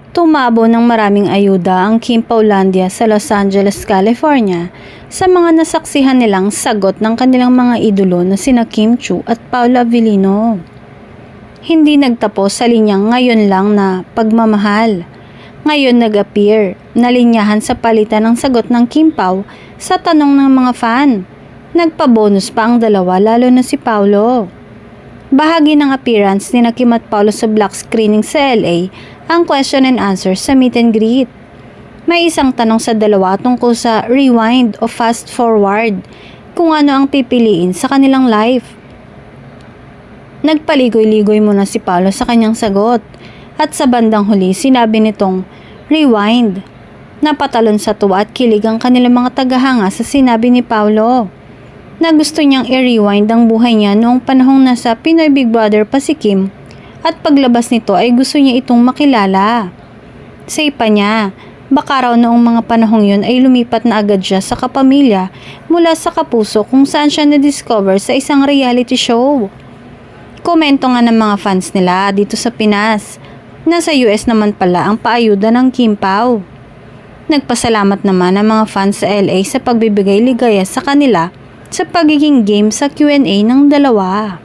Tumabo ng maraming ayuda ang Kim Paulandia sa Los Angeles, California sa mga nasaksihan nilang sagot ng kanilang mga idolo na sina Kim Chiu at Paula Avellino. Hindi nagtapos sa linyang ngayon lang na pagmamahal. Ngayon nag-appear na linyahan sa palitan ng sagot ng Kim Pao sa tanong ng mga fan. Nagpa-bonus pa ang dalawa lalo na si Paulo. Bahagi ng appearance ni Kim at Paulo sa black screening sa LA ang question and answer sa meet and greet. May isang tanong sa dalawa tungkol sa rewind o fast forward, kung ano ang pipiliin sa kanilang life. Nagpaligoy-ligoy muna si Paulo sa kanyang sagot at sa bandang huli sinabi nitong rewind. Napatalon sa tuwa at kilig ang kanilang mga tagahanga sa sinabi ni Paulo na gusto niyang i-rewind ang buhay niya noong panahong nasa Pinoy Big Brother pa si Kim at paglabas nito ay gusto niya itong makilala. Say pa niya, baka raw noong mga panahong yun ay lumipat na agad siya sa kapamilya mula sa kapuso kung saan siya na-discover sa isang reality show. Komento nga ng mga fans nila dito sa Pinas. Nasa US naman pala ang paayuda ng Kim Pao. Nagpasalamat naman ang mga fans sa LA sa pagbibigay ligaya sa kanila sa pagiging game sa Q&A ng dalawa.